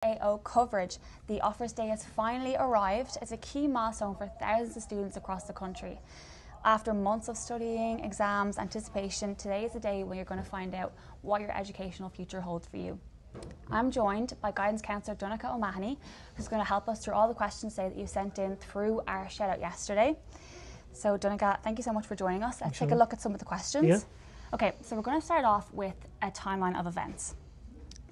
CAO coverage. The Offers Day has finally arrived. It's a key milestone for thousands of students across the country. After months of studying, exams, anticipation, today is the day when you're going to find out what your educational future holds for you. I'm joined by guidance counsellor Donnchadh O'Mahony, who's going to help us through all the questions today that you sent in through our shout out yesterday. So Donnchadh, thank you so much for joining us. Let's take a look at some of the questions. Yeah. Okay, so we're going to start off with a timeline of events.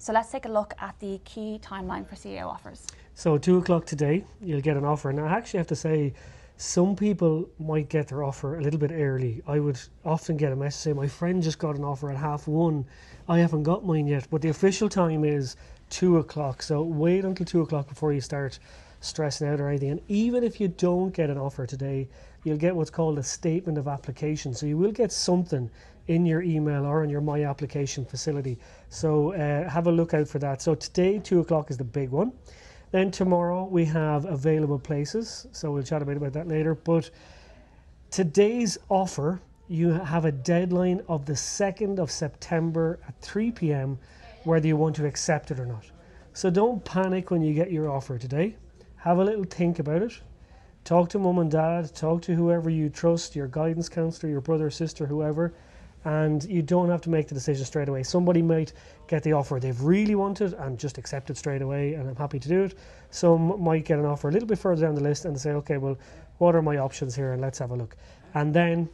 So let's take a look at the key timeline for CAO offers. So 2 o'clock today, you'll get an offer. Now I actually have to say, some people might get their offer a little bit early. I would often get a message saying, my friend just got an offer at 1:30. I haven't got mine yet. But the official time is 2 o'clock. So wait until 2 o'clock before you start stressing out or anything. And even if you don't get an offer today, you'll get what's called a statement of application. So you will get something in your email or in your My Application facility. So have a look out for that. So today, 2 o'clock is the big one. Then tomorrow we have available places. So we'll chat a bit about that later. But today's offer, you have a deadline of the 2nd of September at 3 p.m. whether you want to accept it or not. So don't panic when you get your offer today. Have a little think about it. Talk to mum and dad, talk to whoever you trust, your guidance counsellor, your brother, sister, whoever, and you don't have to make the decision straight away. Somebody might get the offer they've really wanted and just accept it straight away, and I'm happy to do it. Some might get an offer a little bit further down the list and say, okay, well, what are my options here, and let's have a look. And then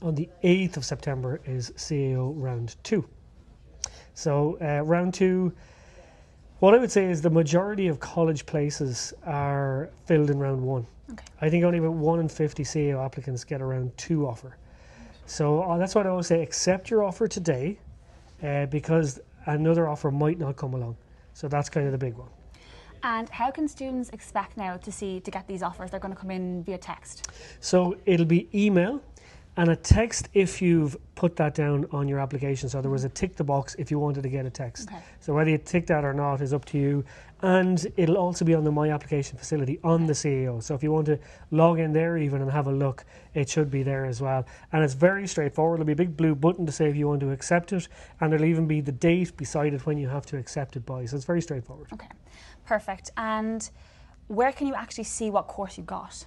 on the 8th of September is CAO round 2. So round 2, what I would say is the majority of college places are filled in round 1. Okay. I think only about 1 in 50 CAO applicants get a round 2 offer. So that's why I always say accept your offer today because another offer might not come along. So that's kind of the big one. And how can students expect now to get these offers? They're going to come in via text. So it'll be email and a text if you've put that down on your application. So there was a tick the box if you wanted to get a text. Okay. So whether you tick that or not is up to you. And it'll also be on the My Application facility on the CAO. So if you want to log in there even and have a look, it should be there as well. And it's very straightforward. There'll be a big blue button to say if you want to accept it. And there'll even be the date beside it when you have to accept it by. So it's very straightforward. Okay, perfect. And where can you actually see what course you got?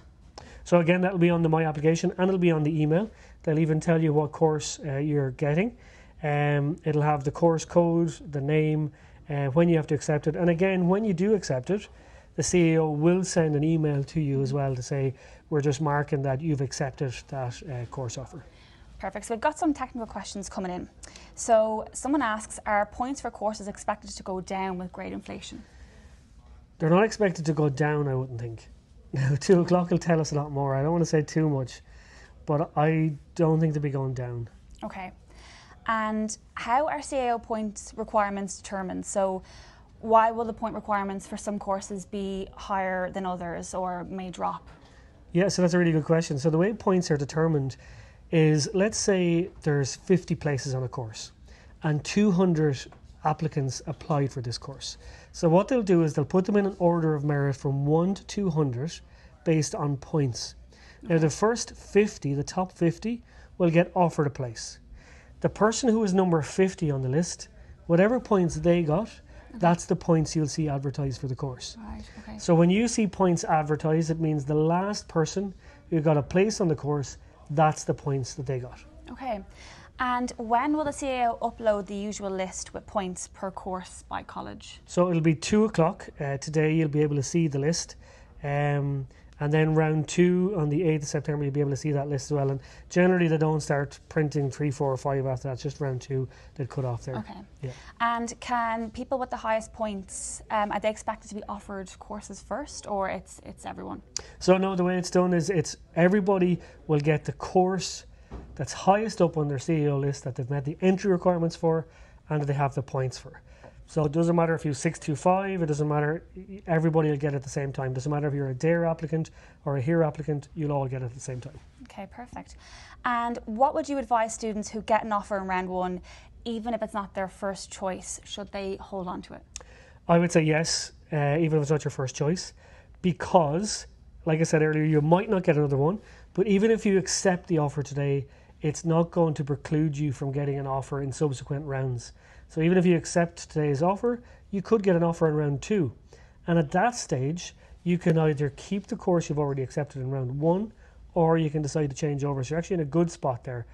So again, that'll be on the My Application and it'll be on the email. They'll even tell you what course you're getting. It'll have the course code, the name, when you have to accept it. And again, when you do accept it, the CAO will send an email to you as well to say, we're just marking that you've accepted that course offer. Perfect. So we've got some technical questions coming in. So someone asks, are points for courses expected to go down with grade inflation? They're not expected to go down, I wouldn't think. Now, 2 o'clock will tell us a lot more. I don't want to say too much, but I don't think they'll be going down. Okay. And how are CAO points requirements determined? So why will the point requirements for some courses be higher than others or may drop? Yeah, so that's a really good question. So the way points are determined is, let's say there's 50 places on a course and 200 applicants applied for this course. So what they'll do is they'll put them in an order of merit from 1 to 200 based on points. Okay. Now the first 50, the top 50, will get offered a place. The person who is number 50 on the list, whatever points they got, that's the points you'll see advertised for the course. Right, okay. So when you see points advertised, it means the last person who got a place on the course, that's the points that they got. Okay. And when will the CAO upload the usual list with points per course by college? So it'll be 2 o'clock. Today you'll be able to see the list. And then round 2 on the 8th of September, you'll be able to see that list as well. And generally they don't start printing 3, 4 or 5 after that. It's just round 2 they'll cut off there. Okay. Yeah. And can people with the highest points, are they expected to be offered courses first, or it's everyone? So no, the way it's done is it's everybody will get the course that's highest up on their CAO list that they've met the entry requirements for and that they have the points for. So it doesn't matter if you're 625, it doesn't matter, everybody will get it at the same time. It doesn't matter if you're a DARE applicant or a HERE applicant, you'll all get it at the same time. Okay, perfect. And what would you advise students who get an offer in round 1, even if it's not their first choice, should they hold on to it? I would say yes, even if it's not your first choice, because, like I said earlier, you might not get another one, but even if you accept the offer today, it's not going to preclude you from getting an offer in subsequent rounds. So even if you accept today's offer, you could get an offer in round 2. And at that stage, you can either keep the course you've already accepted in round 1, or you can decide to change over. So you're actually in a good spot there.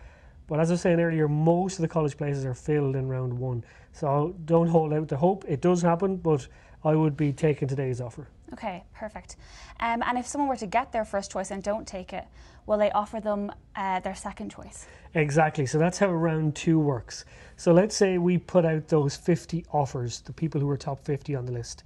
But as I was saying earlier, most of the college places are filled in round 1. So don't hold out the hope. It does happen, but I would be taking today's offer. Okay, perfect. And if someone were to get their first choice and don't take it, will they offer them their second choice? Exactly. So that's how round 2 works. So let's say we put out those 50 offers, the people who were top 50 on the list.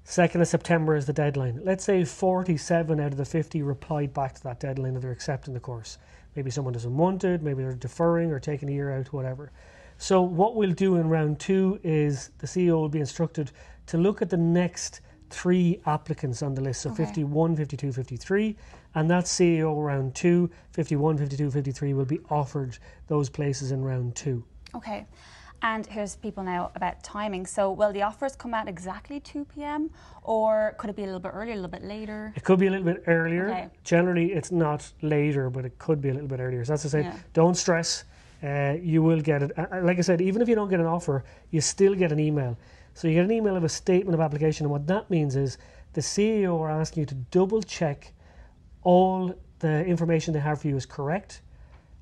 2nd of September is the deadline. Let's say 47 out of the 50 replied back to that deadline that they're accepting the course. Maybe someone doesn't want it, maybe they're deferring or taking a year out, whatever. So what we'll do in round 2 is the CEO will be instructed to look at the next 3 applicants on the list. So 51, 52, 53. And that CEO round 2, 51, 52, 53 will be offered those places in round 2. Okay. And here's people now about timing. So will the offers come out exactly 2 p.m. or could it be a little bit earlier, a little bit later? It could be a little bit earlier. Okay. Generally, it's not later, but it could be a little bit earlier. So that's to say, don't stress. You will get it. Like I said, even if you don't get an offer, you still get an email. So you get an email of a statement of application. And what that means is the CEO are asking you to double check all the information they have for you is correct.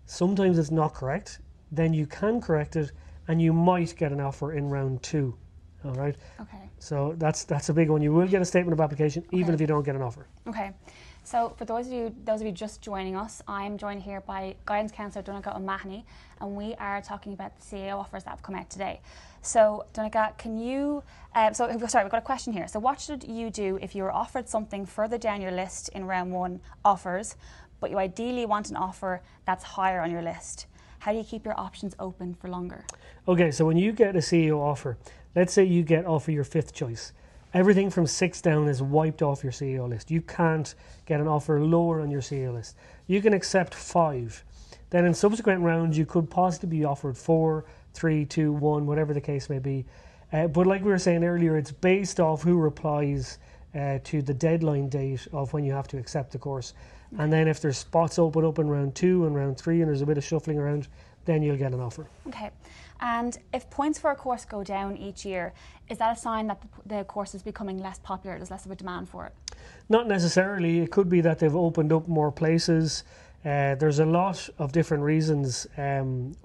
Sometimes it's not correct. Then you can correct it, and you might get an offer in round 2. All right. Okay. So that's a big one. You will get a statement of application even if you don't get an offer. Okay. So for those of you just joining us, I'm joined here by guidance counsellor Donnchadh O'Mahony, and we are talking about the CAO offers that have come out today. So Donnchadh, can you? Sorry, we've got a question here. So what should you do if you were offered something further down your list in round 1 offers, but you ideally want an offer that's higher on your list? How do you keep your options open for longer? Okay, so when you get a CEO offer, let's say you get offer your 5th choice. Everything from 6 down is wiped off your CEO list. You can't get an offer lower on your CEO list. You can accept 5. Then in subsequent rounds, you could possibly be offered 4, 3, 2, 1, whatever the case may be. But like we were saying earlier, it's based off who replies to the deadline date of when you have to accept the course. And then if there's spots open up in round 2 and round 3 and there's a bit of shuffling around, then you'll get an offer. Okay. And if points for a course go down each year, is that a sign that the course is becoming less popular, there's less of a demand for it? Not necessarily. It could be that they've opened up more places. There's a lot of different reasons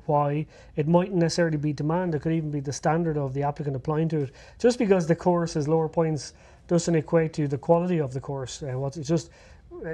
why. It mightn't necessarily be demand. It could even be the standard of the applicant applying to it. Just because the course has lower points doesn't equate to the quality of the course. It's just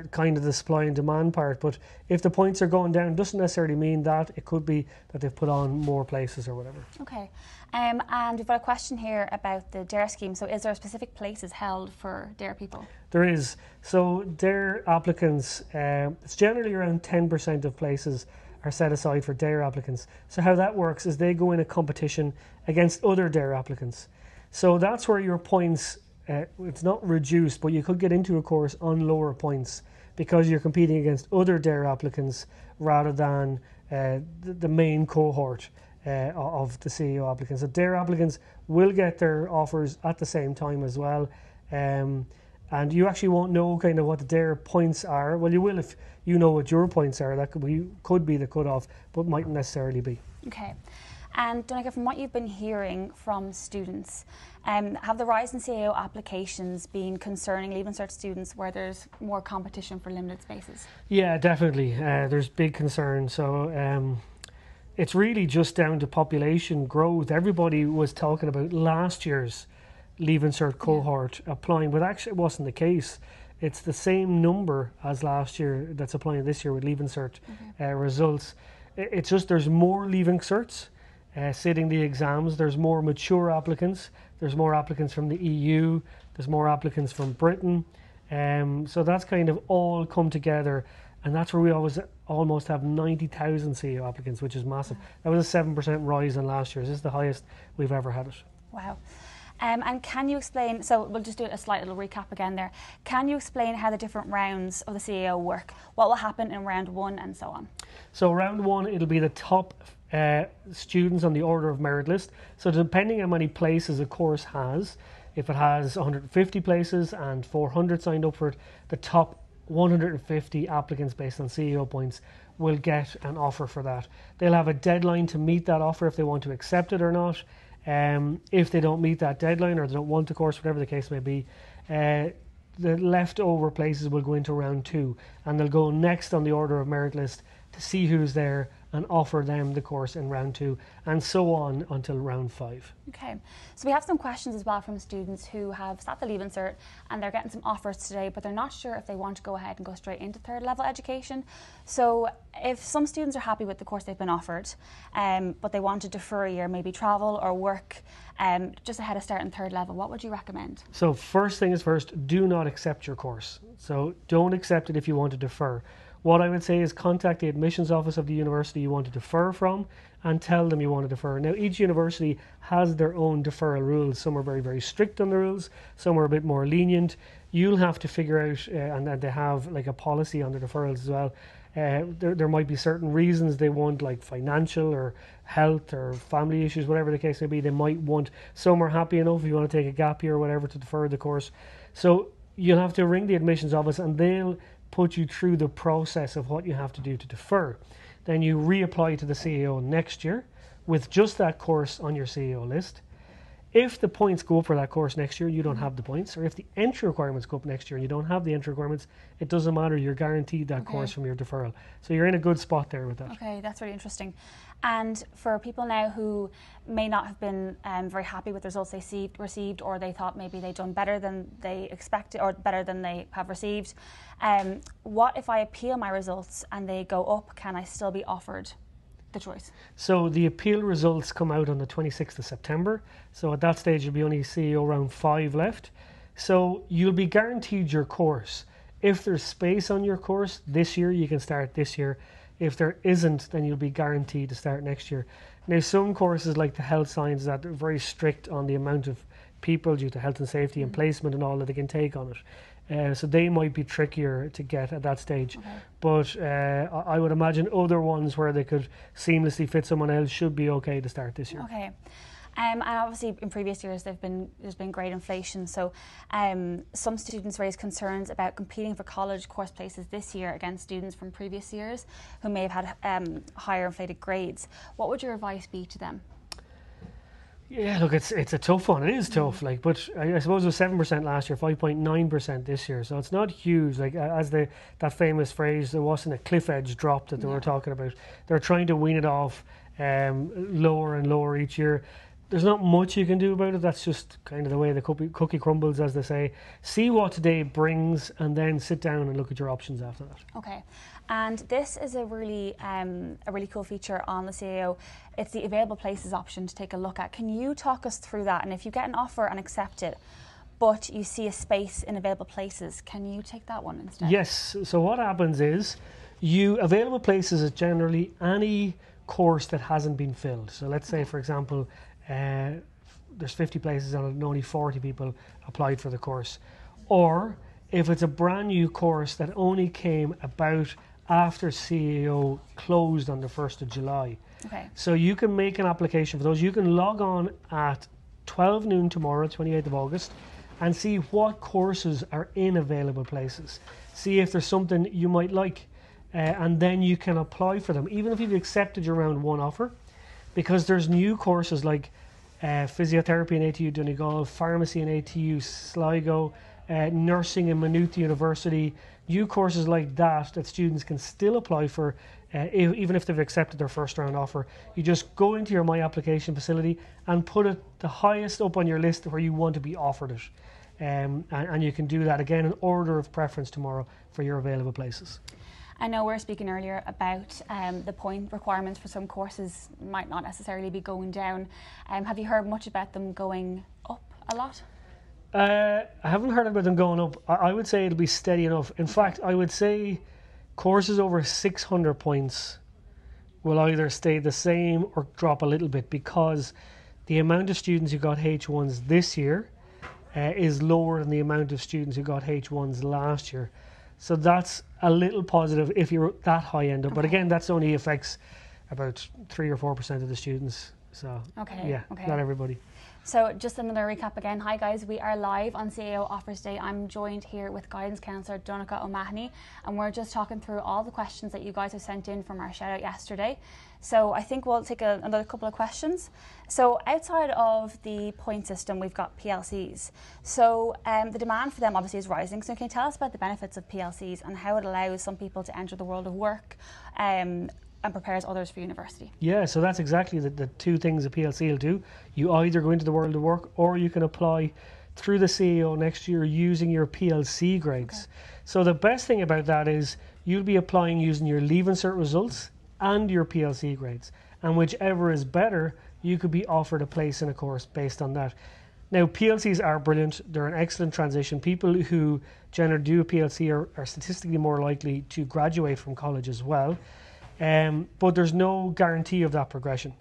kind of the supply and demand part. But if the points are going down, it doesn't necessarily mean that. It could be that they've put on more places or whatever. Okay. And we've got a question here about the DARE scheme. So is there specific places held for DARE people? There is. So DARE applicants, it's generally around 10% of places are set aside for DARE applicants. So how that works is they go in a competition against other DARE applicants. So that's where your points, it's not reduced, but you could get into a course on lower points because you're competing against other DARE applicants rather than the main cohort of the CEO applicants. So DARE applicants will get their offers at the same time as well. And you actually won't know kind of what the DARE points are. Well, you will if you know what your points are. That could be the cutoff, but mightn't necessarily be. Okay. And Donnchadh, from what you've been hearing from students, have the rise in CAO applications been concerning Leaving Cert students where there's more competition for limited spaces? Yeah, definitely. There's big concern. So it's really just down to population growth. Everybody was talking about last year's Leaving Cert cohort applying, but actually it wasn't the case. It's the same number as last year that's applying this year with Leaving Cert results. It's just there's more Leaving Certs sitting the exams. There's more mature applicants. There's more applicants from the EU. There's more applicants from Britain. So that's kind of all come together, and that's where we almost have 90,000 CEO applicants, which is massive. That was a 7% rise in last year's. This is the highest we've ever had it. Wow. And can you explain, so we'll just do a slight little recap again there. Can you explain how the different rounds of the CAO work? What will happen in round 1 and so on? So round 1, it'll be the top students on the order of merit list. So depending on how many places a course has, if it has 150 places and 400 signed up for it, the top 150 applicants based on CEO points will get an offer for that. They'll have a deadline to meet that offer if they want to accept it or not. If they don't meet that deadline or they don't want the course, whatever the case may be, the leftover places will go into round 2, and they'll go next on the order of merit list to see who's there and offer them the course in round 2, and so on until round 5. Okay, so we have some questions as well from students who have sat the Leaving Cert and they're getting some offers today, but they're not sure if they want to go ahead and go straight into third level education. So if some students are happy with the course they've been offered, but they want to defer a year, maybe travel or work just ahead of starting third level, what would you recommend? So first thing is first, do not accept your course. So don't accept it if you want to defer. What I would say is contact the admissions office of the university you want to defer from and tell them you want to defer. Now, each university has their own deferral rules. Some are very, very strict on the rules. Some are a bit more lenient. You'll have to figure out, and they have like a policy on the deferrals as well. There might be certain reasons they want, like financial or health or family issues, whatever the case may be. They might want, some are happy enough if you want to take a gap year or whatever to defer the course. So you'll have to ring the admissions office and they'll put you through the process of what you have to do to defer. Then you reapply to the CAO next year with just that course on your CAO list. If the points go up for that course next year, you don't have the points, or if the entry requirements go up next year and you don't have the entry requirements, it doesn't matter, you're guaranteed that course from your deferral. So you're in a good spot there with that. Okay, that's really interesting. And for people now who may not have been very happy with the results they received, or they thought maybe they'd done better than they expected or better than they have received, what if I appeal my results and they go up? Can I still be offered the choice? So the appeal results come out on the 26th of September. So at that stage, you'll be only CEO round 5 left. So you'll be guaranteed your course. If there's space on your course this year, you can start this year. If there isn't, then you'll be guaranteed to start next year. Now, some courses like the health science that are very strict on the amount of people due to health and safety and placement and all that they can take on it. So they might be trickier to get at that stage. Okay. But I would imagine other ones where they could seamlessly fit someone else should be okay to start this year. Okay. And obviously in previous years there's been great inflation, so some students raise concerns about competing for college course places this year against students from previous years who may have had higher inflated grades. What would your advice be to them? Yeah, look, it's a tough one. It is tough, like, but I suppose it was 7% last year, 5.9% this year, so it's not huge. Like, as that famous phrase, there wasn't a cliff edge drop that they were talking about. They're trying to wean it off lower and lower each year. There's not much you can do about it. That's just kind of the way the cookie crumbles, as they say. See what today brings and then sit down and look at your options after that. Okay. And this is a really cool feature on the CAO. It's the available places option to take a look at. Can you talk us through that? And if you get an offer and accept it, but you see a space in available places, can you take that one instead? Yes. So what happens is, available places is generally any course that hasn't been filled. So let's say, for example, there's 50 places and only 40 people applied for the course. Or if it's a brand new course that only came about after CAO closed on the 1st of July. Okay. So you can make an application for those. You can log on at 12 noon tomorrow, 28th of August, and see what courses are in available places. See if there's something you might like. And then you can apply for them, even if you've accepted your round 1 offer, because there's new courses like physiotherapy in ATU Donegal, pharmacy in ATU Sligo, nursing in Maynooth University, new courses like that students can still apply for even if they've accepted their first round offer. You just go into your My Application facility and put it the highest up on your list where you want to be offered it. And you can do that again in order of preference tomorrow for your available places. I know we were speaking earlier about the point requirements for some courses might not necessarily be going down. Have you heard much about them going up a lot? I haven't heard about them going up. I would say it'll be steady enough. In fact, I would say courses over 600 points will either stay the same or drop a little bit, because the amount of students who got H1s this year is lower than the amount of students who got H1s last year. So that's a little positive if you're that high end up. But again, that's only affects about 3 or 4% of the students. So yeah, not everybody. So just another recap again. Hi guys, we are live on CAO Offers Day. I'm joined here with guidance counsellor Donnchadh O'Mahony, and we're just talking through all the questions that you guys have sent in from our shout out yesterday. So I think we'll take another couple of questions. So outside of the point system, we've got PLCs. So the demand for them obviously is rising. So can you tell us about the benefits of PLCs and how it allows some people to enter the world of work and prepares others for university? Yeah, so that's exactly the two things a PLC will do. You either go into the world of work, or you can apply through the CAO next year using your PLC grades. Okay. So the best thing about that is you'll be applying using your Leaving Cert results and your PLC grades, and whichever is better, you could be offered a place in a course based on that. Now, PLCs are brilliant. They're an excellent transition. People who generally do a PLC are statistically more likely to graduate from college as well. But there's no guarantee of that progression.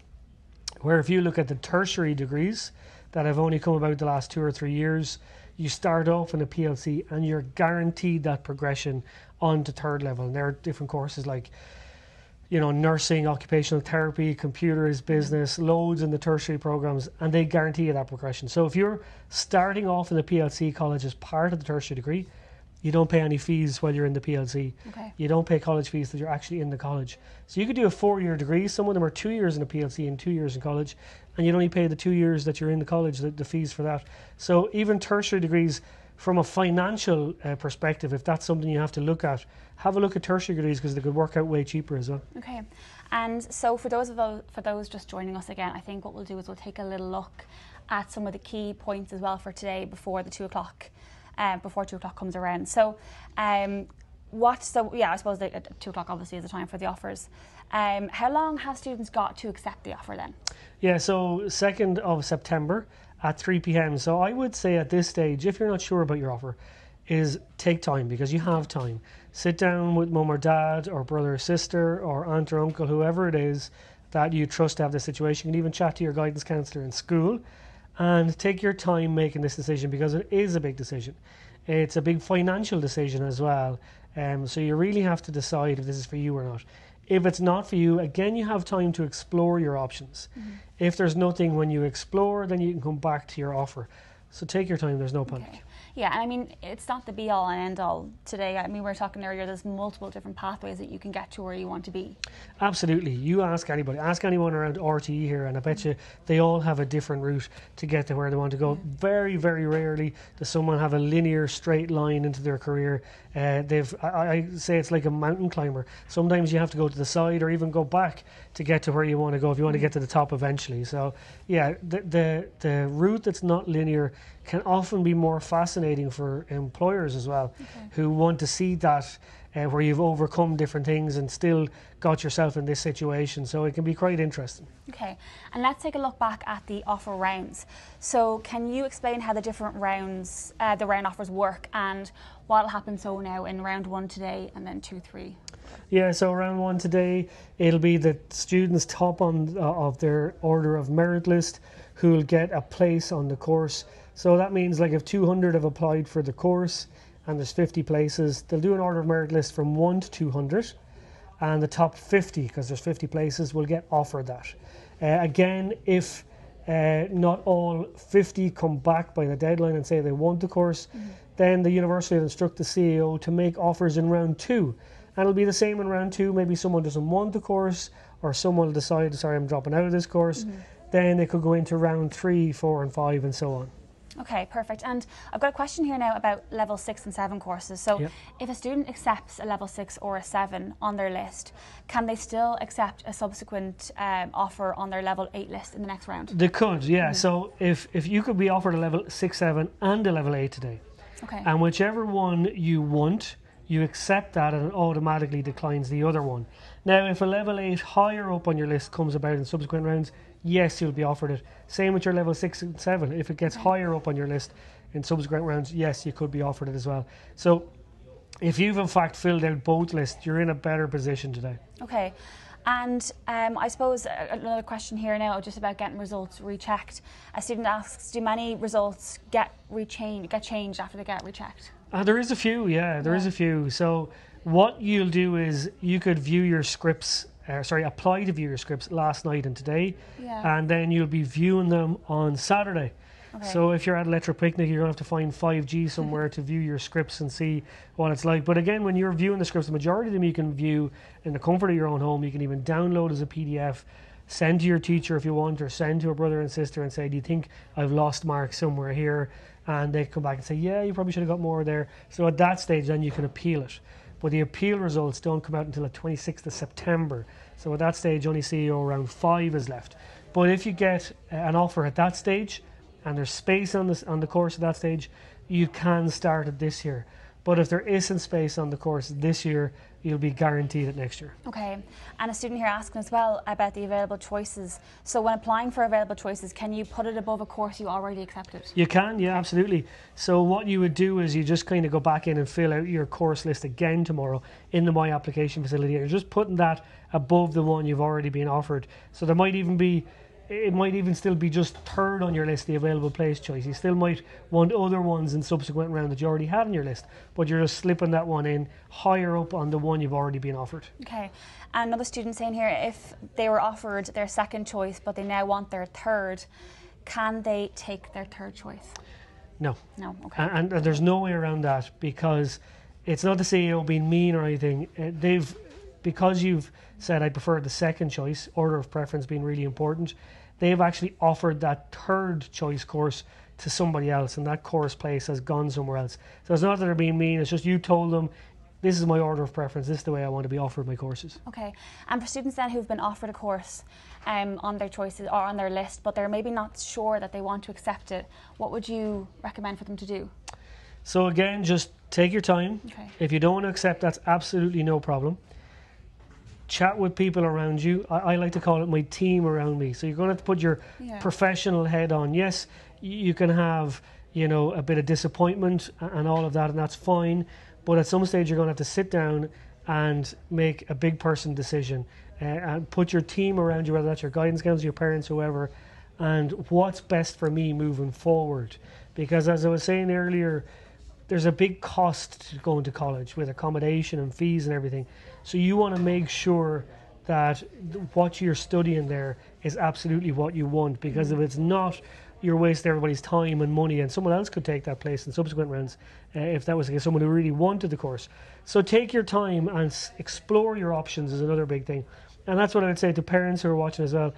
Where if you look at the tertiary degrees that have only come about the last 2 or 3 years, you start off in a PLC and you're guaranteed that progression on to third level. And there are different courses like, you know, nursing, occupational therapy, computers, business, loads in the tertiary programs, and they guarantee you that progression. So if you're starting off in the PLC college as part of the tertiary degree, you don't pay any fees while you're in the PLC. Okay. You don't pay college fees till you're actually in the college. So you could do a 4-year degree. Some of them are 2 years in a PLC and 2 years in college, and you'd only pay the 2 years that you're in the college, the fees for that. So even tertiary degrees, from a financial perspective, if that's something you have to look at, have a look at tertiary degrees because they could work out way cheaper as well. Okay, and so for those just joining us again, I think what we'll do is we'll take a little look at some of the key points as well for today before the 2 o'clock. Before 2 o'clock comes around. So, I suppose that 2 o'clock obviously is the time for the offers. How long have students got to accept the offer then? Yeah, so 2nd of September at 3 p.m. So I would say at this stage, if you're not sure about your offer, is take time because you have time. Sit down with mum or dad or brother or sister or aunt or uncle, whoever it is that you trust to have this situation. You can even chat to your guidance counsellor in school and take your time making this decision because it is a big decision. It's a big financial decision as well. So you really have to decide if this is for you or not. If it's not for you, again, you have time to explore your options. Mm-hmm. If there's nothing when you explore, then you can come back to your offer. So take your time, there's no panic. Okay. Yeah, and I mean, it's not the be all and end all today. I mean, we were talking earlier, there's multiple different pathways that you can get to where you want to be. Absolutely. You ask anybody, ask anyone around RTE here, and I bet you they all have a different route to get to where they want to go. Very, very rarely does someone have a linear, straight line into their career. I say it's like a mountain climber. Sometimes you have to go to the side or even go back to get to where you want to go if you want to get to the top eventually. So, yeah, the route that's not linear can often be more fascinating for employers as well, who want to see that where you've overcome different things and still got yourself in this situation. So it can be quite interesting. Okay, and let's take a look back at the offer rounds. So can you explain how the different rounds, the round offers work and what will happen so now in round 1 today and then 2, 3? Yeah, so round 1 today, it'll be the students top of their order of merit list who will get a place on the course. So that means like if 200 have applied for the course and there's 50 places, they'll do an order of merit list from 1 to 200, and the top 50, because there's 50 places, will get offered that. Again, if not all 50 come back by the deadline and say they want the course, then the university will instruct the CAO to make offers in round 2. And it'll be the same in round 2. Maybe someone doesn't want the course, or someone will decide, sorry, I'm dropping out of this course. Then they could go into round 3, 4 and 5 and so on. Okay, perfect. And I've got a question here now about level 6 and 7 courses. So if a student accepts a level 6 or a 7 on their list, can they still accept a subsequent offer on their level 8 list in the next round? They could, yeah. So if you could be offered a level 6, 7 and a level 8 today, and whichever one you want, you accept that and it automatically declines the other one. Now, if a level 8 higher up on your list comes about in subsequent rounds, yes, you'll be offered it. Same with your level 6 and 7. If it gets higher up on your list in subsequent rounds, yes, you could be offered it as well. So if you've in fact filled out both lists, you're in a better position today. Okay. And I suppose another question here now just about getting results rechecked. A student asks, do many results get changed after they get rechecked? There is a few, there is a few. So what you'll do is you could view your scripts apply to view your scripts last night and today, Yeah. and then you'll be viewing them on Saturday. Okay. So if you're at Electric Picnic, you're going to have to find 5G somewhere to view your scripts and see what it's like. But again, when you're viewing the scripts, the majority of them you can view in the comfort of your own home. You can even download as a PDF, send to your teacher if you want, or send to a brother and sister and say, do you think I've lost marks somewhere here? And they come back and say, yeah, you probably should have got more there. So at that stage, then you can appeal it. But the appeal results don't come out until the 26th of September. So at that stage, only CEO round 5 is left. But if you get an offer at that stage, and there's space on the course at that stage, you can start it this year. But if there isn't space on the course this year, you'll be guaranteed it next year. Okay, and a student here asking as well about the available choices. So when applying for available choices, can you put it above a course you already accepted? You can, yeah, absolutely. So what you would do is you just kind of go back in and fill out your course list again tomorrow in the My Application facility. You're just putting that above the one you've already been offered. So there might even be, it might even still be just third on your list, the available place choice. You still might want other ones in subsequent round that you already had on your list, but you're just slipping that one in higher up on the one you've already been offered. Okay, and another student saying here, if they were offered their second choice but they now want their third, can they take their third choice? No. No, okay. And there's no way around that, because it's not the CEO being mean or anything. Because you've said I prefer the second choice, order of preference being really important, they've actually offered that third choice course to somebody else, and that course place has gone somewhere else. So it's not that they're being mean, it's just you told them, this is my order of preference, this is the way I want to be offered my courses. Okay, and for students then who've been offered a course on their choices or on their list, but they're maybe not sure that they want to accept it, what would you recommend for them to do? So again, just take your time. Okay. If you don't want to accept, that's absolutely no problem. Chat with people around you. I like to call it my team around me. So you're going to have to put your professional head on. Yes, you can have, a bit of disappointment and all of that, and that's fine. But at some stage, you're going to have to sit down and make a big person decision and put your team around you, whether that's your guidance counselor, your parents, whoever, and what's best for me moving forward. Because as I was saying earlier, there's a big cost to going to college with accommodation and fees and everything. So you want to make sure that what you're studying there is absolutely what you want, because if it's not, you're wasting everybody's time and money, and someone else could take that place in subsequent rounds if that was someone who really wanted the course. So take your time and explore your options is another big thing. And that's what I would say to parents who are watching as well.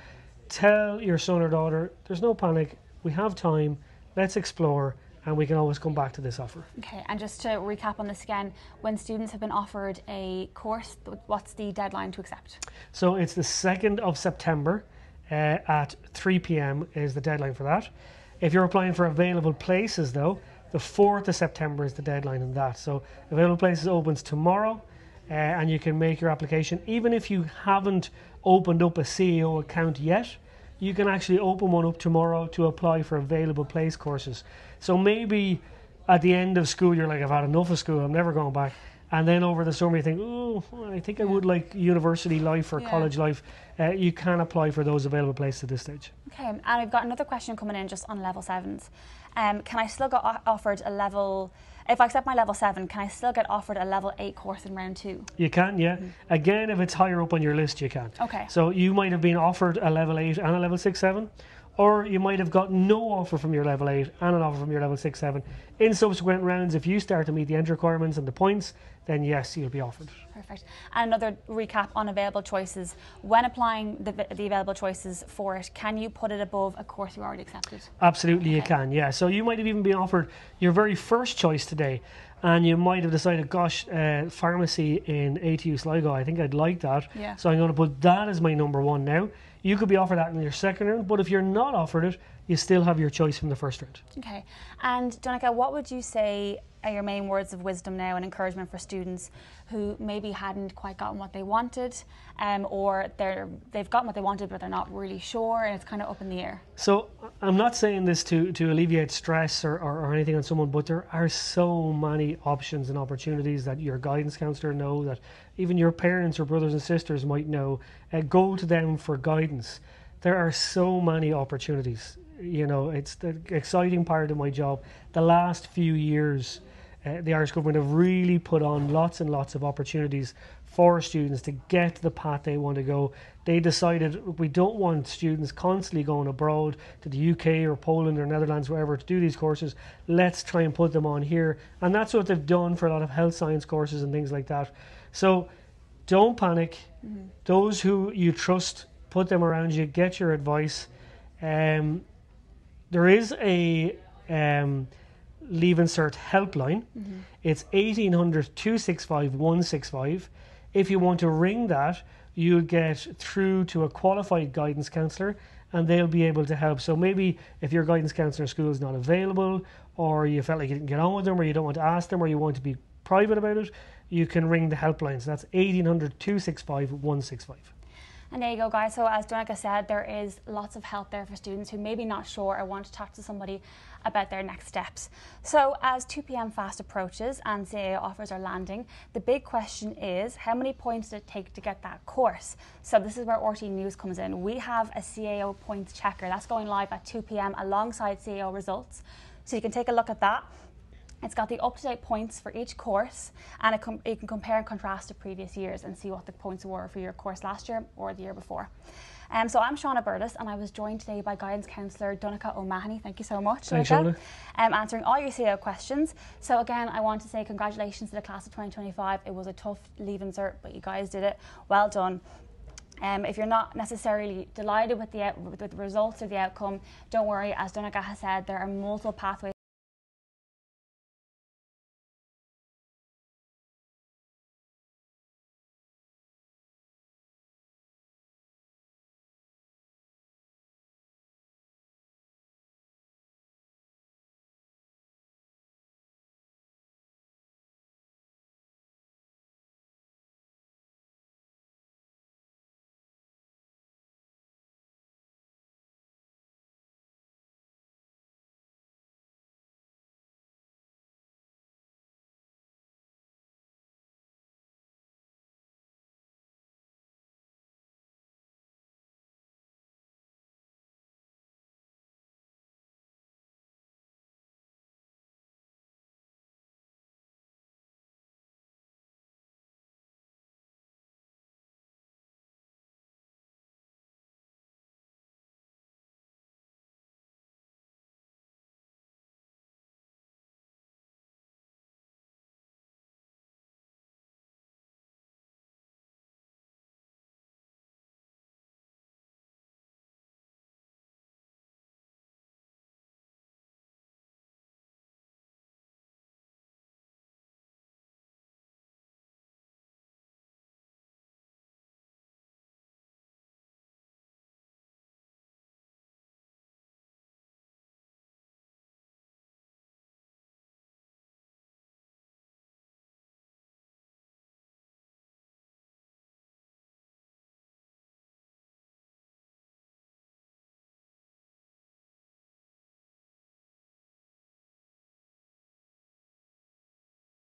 Tell your son or daughter, there's no panic, we have time, let's explore, and we can always come back to this offer. Okay, and just to recap on this again, when students have been offered a course, what's the deadline to accept? So it's the 2nd of September at 3 p.m. is the deadline for that. If you're applying for available places though, the 4th of September is the deadline in that. So available places opens tomorrow, and you can make your application. Even if you haven't opened up a CEO account yet, you can actually open one up tomorrow to apply for available place courses. So maybe at the end of school, you're like, I've had enough of school, I'm never going back. And then over the summer, you think, oh, I think I would like university life or college life. You can apply for those available places at this stage. Okay, and I've got another question coming in just on level 7s. Can I still get offered a level, if I accept my level 7, can I still get offered a level 8 course in round 2? You can, yeah. Again, if it's higher up on your list, you can. Okay. So you might have been offered a level 8 and a level 6-7. Or you might have got no offer from your level 8 and an offer from your level 6-7. In subsequent rounds, if you start to meet the entry requirements and the points, then yes, you'll be offered. Perfect. And another recap on available choices. When applying the available choices for it, can you put it above a course you already accepted? Absolutely, you can, yeah. So you might have even been offered your very first choice today, and you might have decided, gosh, pharmacy in ATU Sligo, I think I'd like that. Yeah. So I'm going to put that as my number 1 now. You could be offered that in your second round, but if you're not offered it, you still have your choice from the first round. Okay. And Donnchadh, what would you say are your main words of wisdom now and encouragement for students who maybe hadn't quite gotten what they wanted, or they've gotten what they wanted but they're not really sure and it's kind of up in the air? So I'm not saying this to alleviate stress or anything on someone, but there are so many options and opportunities that your guidance counsellor know, that even your parents or brothers and sisters might know. Go to them for guidance. There are so many opportunities. It's the exciting part of my job. The last few years, the Irish government have really put on lots and lots of opportunities for students to get the path they want to go. They decided we don't want students constantly going abroad to the UK or Poland or Netherlands, wherever, to do these courses. Let's try and put them on here. And that's what they've done for a lot of health science courses and things like that. So don't panic. Those who you trust, put them around you, get your advice. There is a Leave Insert helpline. It's 1800 265 165. If you want to ring that, you'll get through to a qualified guidance counsellor and they'll be able to help. So maybe if your guidance counsellor in school is not available, or you felt like you didn't get on with them, or you don't want to ask them, or you want to be private about it, you can ring the helpline. So that's 1800 265 165. And there you go, guys. So as Donnchadh said, there is lots of help there for students who may be not sure or want to talk to somebody about their next steps. So as 2 p.m. fast approaches and CAO offers are landing, the big question is, how many points did it take to get that course? So this is where RT News comes in. We have a CAO points checker that's going live at 2 p.m. alongside CAO results. So you can take a look at that. It's got the up-to-date points for each course, and you can compare and contrast to previous years and see what the points were for your course last year or the year before. So I'm Shauna Burdis, and I was joined today by guidance counsellor Donnchadh O'Mahony. Thank you so much, Thanks, Shauna. Answering all your CAO questions. So again, I want to say congratulations to the class of 2025. It was a tough Leave Insert, but you guys did it. Well done. If you're not necessarily delighted with the results or the outcome, don't worry. As Donnchadh has said, there are multiple pathways